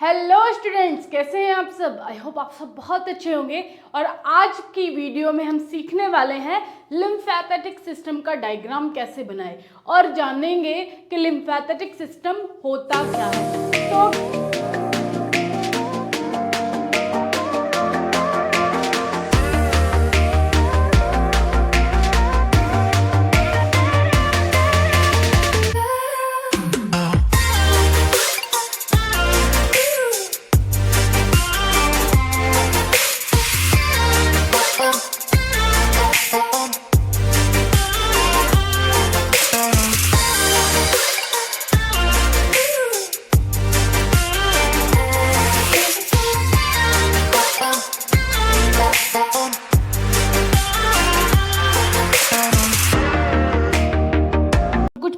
Hello students, कैसे हैं आप सब। आई होप आप सब बहुत अच्छे होंगे। और आज की वीडियो में हम सीखने वाले हैं लिम्फेटिक सिस्टम का डायग्राम कैसे बनाएं और जानेंगे कि लिम्फेटिक सिस्टम होता क्या है। तो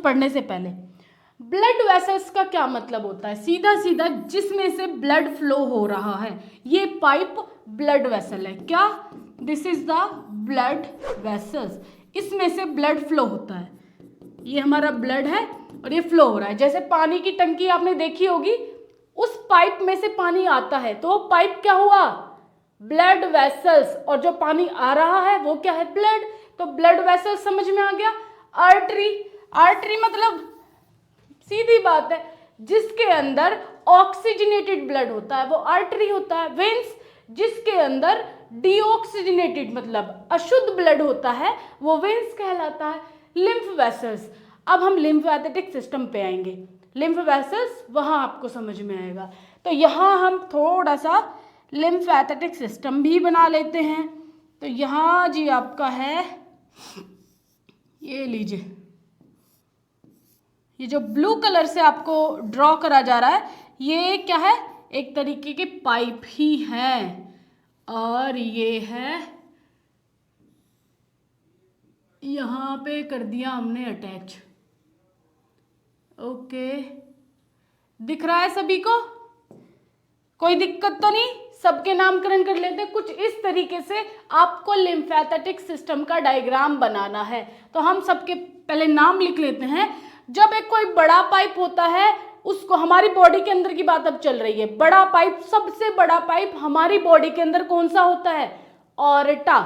पढ़ने से पहले ब्लड वेसल्स का क्या मतलब होता है। सीधा सीधा जिसमें से ब्लड फ्लो हो रहा है, ये पाइप ब्लड वेसल है। क्या? This is the blood vessels. इसमें से ब्लड फ्लो होता है। ये हमारा ब्लड है और ये फ्लो हो रहा है। जैसे पानी की टंकी आपने देखी होगी, उस पाइप में से पानी आता है तो वो पाइप क्या हुआ? Blood vessels. और जो पानी आ रहा है वो क्या है? ब्लड। तो ब्लड वेसल्स समझ में आ गया। आर्टरी, आर्टरी मतलब सीधी बात है, जिसके अंदर ऑक्सीजनेटेड ब्लड होता है वो आर्टरी होता है। वेन्स, जिसके अंदर डीऑक्सीजनेटेड मतलब अशुद्ध ब्लड होता है वो वेन्स कहलाता है। Lymph vessels. अब हम लिम्फेटिक सिस्टम पे आएंगे। लिम्फ वेसल्स वहां आपको समझ में आएगा। तो यहां हम थोड़ा सा लिम्फेटिक सिस्टम भी बना लेते हैं। तो यहां जी आपका है, ये लीजिए, ये जो ब्लू कलर से आपको ड्रॉ करा जा रहा है ये क्या है? एक तरीके की पाइप ही है। और ये है, यहां पे कर दिया हमने अटैच। ओके, दिख रहा है सभी को? कोई दिक्कत तो नहीं? सबके नामकरण कर लेते हैं। कुछ इस तरीके से आपको लिम्फेटिक सिस्टम का डायग्राम बनाना है। तो हम सबके पहले नाम लिख लेते हैं। जब एक कोई बड़ा पाइप होता है, उसको, हमारी बॉडी के अंदर की बात अब चल रही है, बड़ा पाइप, सबसे बड़ा पाइप हमारी बॉडी के अंदर कौन सा होता है? ऑर्टा।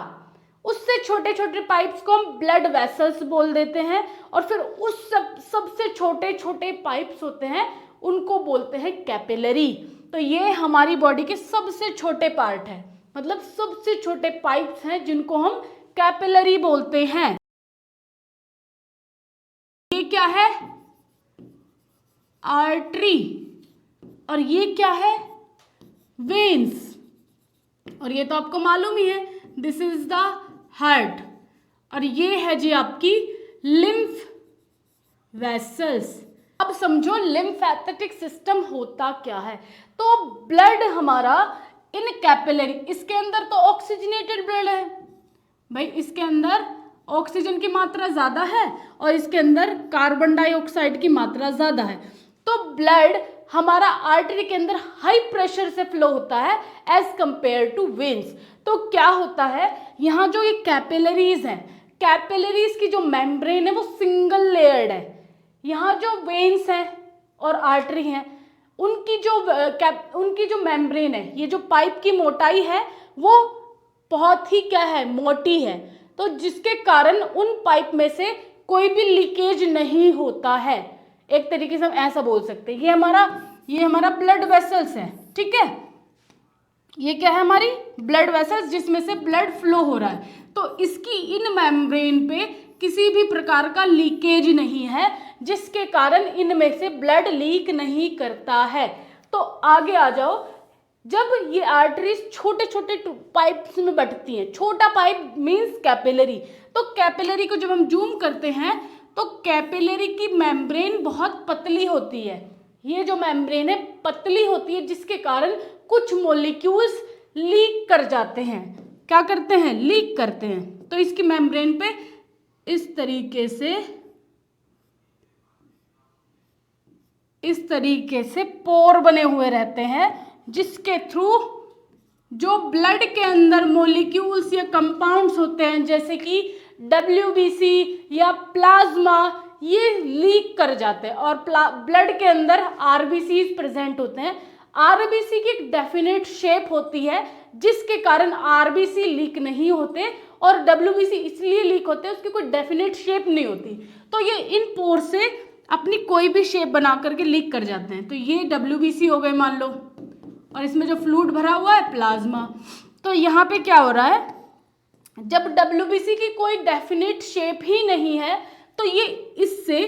उससे छोटे छोटे पाइप्स को हम ब्लड वेसल्स बोल देते हैं। और फिर उस सबसे छोटे छोटे पाइप्स होते हैं उनको बोलते हैं कैपिलरी। तो ये हमारी बॉडी के सबसे छोटे पार्ट है, मतलब सबसे छोटे पाइप्स हैं जिनको हम कैपिलरी बोलते हैं। ये क्या है? आर्टरी। और ये क्या है? वेन्स। और ये तो आपको मालूम ही है, दिस इज द हार्ट। और ये है जी आपकी लिम्फ वेसल्स। अब समझो लिम्फेटिक सिस्टम होता क्या है। तो ब्लड हमारा इन कैपिलरी, इसके अंदर तो ऑक्सीजनेटेड ब्लड है भाई, इसके अंदर ऑक्सीजन की मात्रा ज्यादा है और इसके अंदर कार्बन डाइऑक्साइड की मात्रा ज्यादा है। तो ब्लड हमारा आर्टरी के अंदर हाई प्रेशर से फ्लो होता है एज कंपेयर टू वेन्स। तो क्या होता है, यहाँ जो ये कैपिलरीज हैं, कैपिलरीज की जो मेम्ब्रेन है वो सिंगल लेयर्ड है। यहाँ जो वेन्स हैं और आर्टरी हैं, उनकी जो मेम्ब्रेन है, ये जो पाइप की मोटाई है वो बहुत ही क्या है? मोटी है। तो जिसके कारण उन पाइप में से कोई भी लीकेज नहीं होता है। एक तरीके से हम ऐसा बोल सकते हैं, ये हमारा ब्लड वेसल्स है। ठीक है, ये क्या है? हमारी ब्लड वेसल्स, जिसमें से ब्लड फ्लो हो रहा है। तो इसकी इन मेम्ब्रेन पे किसी भी प्रकार का लीकेज नहीं है, जिसके कारण इनमें से ब्लड लीक नहीं करता है। तो आगे आ जाओ। जब ये आर्टरीज छोटे छोटे पाइप्स में बटती हैं, छोटा पाइप मींस कैपिलरी। तो कैपिलरी को जब हम जूम करते हैं तो कैपिलरी की मेम्ब्रेन बहुत पतली होती है। ये जो मेम्ब्रेन है पतली होती है, जिसके कारण कुछ मॉलिक्यूल्स लीक कर जाते हैं। क्या करते हैं? लीक करते हैं। तो इसकी मेम्ब्रेन पे इस तरीके से पोर बने हुए रहते हैं, जिसके थ्रू जो ब्लड के अंदर मॉलिक्यूल्स या कंपाउंड्स होते हैं, जैसे कि WBC या प्लाज्मा, ये लीक कर जाते हैं। और ब्लड के अंदर RBCs प्रेजेंट होते हैं। आरबीसी की एक डेफिनेट शेप होती है जिसके कारण आरबीसी लीक नहीं होते, और डब्ल्यूबीसी इसलिए लीक होते हैं उसकी कोई डेफिनेट शेप नहीं होती, तो ये इन पोर से अपनी कोई भी शेप बना करके लीक कर जाते हैं। तो ये डब्ल्यूबीसी हो गए मान लो, और इसमें जो फ्लूइड भरा हुआ है प्लाज्मा। तो यहाँ पे क्या हो रहा है, जब डब्ल्यूबीसी की कोई डेफिनेट शेप ही नहीं है तो ये इससे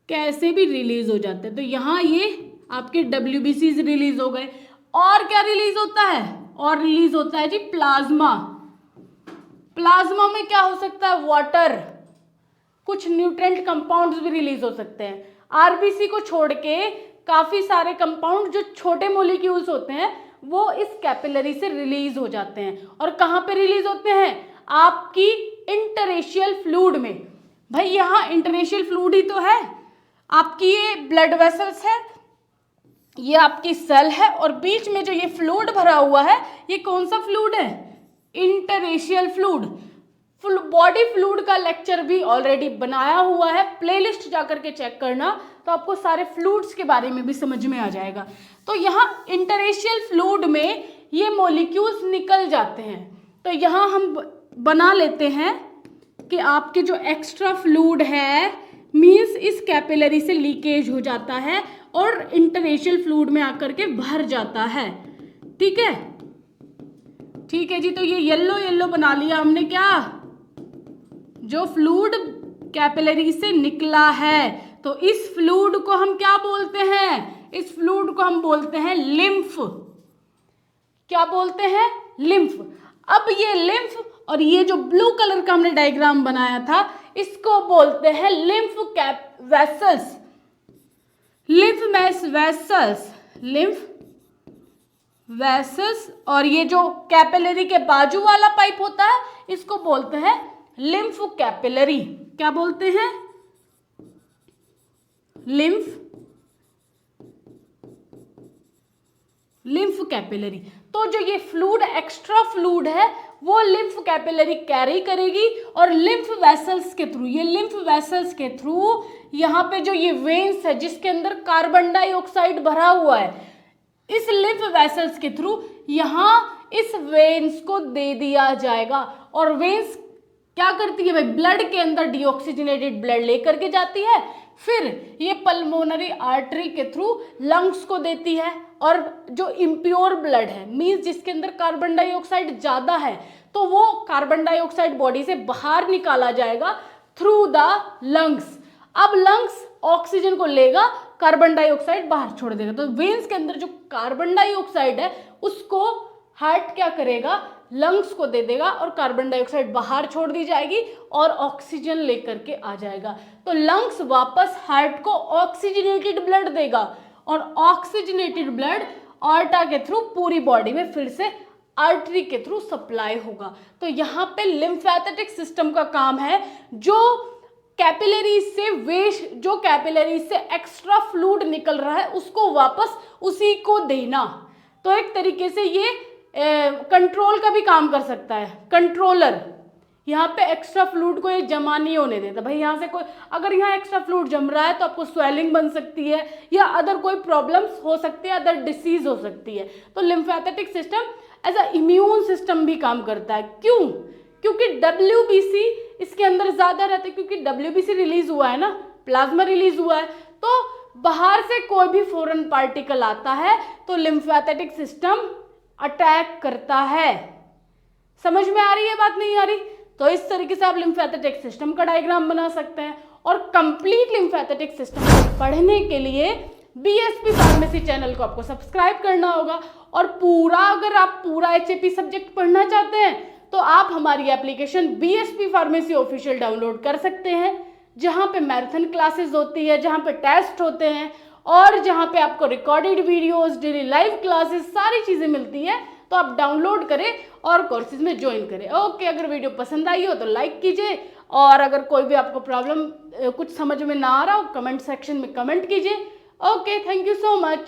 कैसे भी रिलीज हो जाते हैं। तो यहाँ ये आपके डब्ल्यूबीसी रिलीज हो गए, और क्या रिलीज होता है, और रिलीज होता है जी प्लाज्मा। प्लाज्मा में क्या हो सकता है, वाटर, कुछ न्यूट्रेंट कंपाउंड्स भी रिलीज हो सकते हैं। आरबीसी को छोड़ के काफी सारे कंपाउंड जो छोटे मोलिक्यूल्स होते हैं वो इस कैपिलरी से रिलीज हो जाते हैं। और कहाँ पे रिलीज होते हैं, आपकी इंटरेशियल फ्लूइड में। भाई यहाँ इंटरेशियल फ्लूइड ही तो है, आपकी ये ब्लड वेसल्स है, ये आपकी सेल है, और बीच में जो ये फ्लूइड भरा हुआ है ये कौन सा फ्लूइड है, इंटरेशियल फ्लूइड। बॉडी फ्लूइड का लेक्चर भी ऑलरेडी बनाया हुआ है, प्लेलिस्ट जाकर के चेक करना, तो आपको सारे फ्लूइड्स के बारे में भी समझ में आ जाएगा। तो यहाँ इंटरेशियल फ्लूइड में ये मॉलिक्यूल्स निकल जाते हैं। तो यहाँ हम बना लेते हैं कि आपके जो एक्स्ट्रा फ्लूइड है मीन्स इस कैपिलरी से लीकेज हो जाता है और इंटरेशियल फ्लूइड में आकर के भर जाता है। ठीक है, ठीक है जी। तो ये येलो येलो बना लिया हमने, क्या, जो फ्लूइड कैपिलरी से निकला है। तो इस फ्लूइड को हम क्या बोलते हैं, इस फ्लूइड को हम बोलते हैं लिम्फ। क्या बोलते हैं, लिम्फ। अब ये लिम्फ और ये जो ब्लू कलर का हमने डायग्राम बनाया था इसको बोलते हैं lymph vessels, lymph vessels, lymph vessels. और ये जो कैपिलरी के बाजू वाला पाइप होता है इसको बोलते हैं लिम्फ कैपिलरी। क्या बोलते हैं, लिम्फ कैपिलरी। तो जो ये फ्लूइड एक्स्ट्रा फ्लूइड है वो लिम्फ कैपिलरी कैरी करेगी, और लिम्फ वेसल्स के थ्रू, ये लिम्फ वेसल्स के थ्रू यहाँ पे जो ये वेन्स है जिसके अंदर कार्बन डाइऑक्साइड भरा हुआ है, इस लिम्फ वेसल्स के थ्रू यहाँ इस वेन्स को दे दिया जाएगा। और वेन्स क्या करती है भाई, ब्लड के अंदर डीऑक्सीजनेटेड ब्लड लेकर के जाती है, फिर ये पल्मोनरी आर्टरी के थ्रू लंग्स को देती है। और जो इम्प्योर ब्लड है मीन्स जिसके अंदर कार्बन डाइऑक्साइड ज़्यादा है तो वो कार्बन डाइऑक्साइड बॉडी से बाहर निकाला जाएगा थ्रू द लंग्स। अब लंग्स ऑक्सीजन को लेगा, कार्बन डाइऑक्साइड बाहर छोड़ देगा। तो वेन्स के अंदर जो कार्बन डाइऑक्साइड है उसको हार्ट क्या करेगा, लंग्स को दे देगा, और कार्बन डाइऑक्साइड बाहर छोड़ दी जाएगी और ऑक्सीजन लेकर के आ जाएगा। तो लंग्स वापस हार्ट को ऑक्सीजनेटेड ब्लड देगा, और ऑक्सीजनेटेड ब्लड ऑर्टा के थ्रू पूरी बॉडी में फिर से आर्टरी के थ्रू सप्लाई होगा। तो यहाँ पे लिम्फेटिक सिस्टम का काम है जो कैपिलरी से वेस्ट, जो कैपिलरी से एक्स्ट्रा फ्लूइड निकल रहा है उसको वापस उसी को देना। तो एक तरीके से ये कंट्रोल का भी काम कर सकता है, कंट्रोलर। यहाँ पे एक्स्ट्रा फ्लूइड को ये जमा नहीं होने देता। भाई यहाँ से कोई अगर यहाँ एक्स्ट्रा फ्लूइड जम रहा है तो आपको स्वेलिंग बन सकती है या अदर कोई प्रॉब्लम्स हो सकती है, अदर डिसीज हो सकती है। तो lymphatic system as a immune system भी काम करता है। क्यों, क्योंकि डब्ल्यूबीसी इसके अंदर ज़्यादा रहता है, क्योंकि डब्ल्यूबीसी रिलीज हुआ है ना, प्लाज्मा रिलीज हुआ है, तो बाहर से कोई भी फॉरेन पार्टिकल आता है तो लिम्फेटिक सिस्टम अटैक करता है। समझ में आ रही है बात, नहीं आ रही? तो इस तरीके से आप लिम्फेटिक सिस्टम का डायग्राम बना सकते हैं। और कंप्लीट लिम्फेटिक सिस्टम पढ़ने के लिए बीएसपी फार्मेसी चैनल को आपको सब्सक्राइब करना होगा। और पूरा अगर आप पूरा एचएपी सब्जेक्ट पढ़ना चाहते हैं तो आप हमारी application BSP pharmacy official download कर सकते हैं, जहां पे मैराथन क्लासेस होती है, जहां पे टेस्ट होते हैं, और जहां पे आपको recorded videos, daily live classes, सारी चीज़ें मिलती है। तो आप डाउनलोड करें और कोर्सेज में ज्वाइन करें। ओके, अगर वीडियो पसंद आई हो तो लाइक कीजिए, और अगर कोई भी आपको प्रॉब्लम कुछ समझ में ना आ रहा हो कमेंट सेक्शन में कमेंट कीजिए। Okay, thank you so much.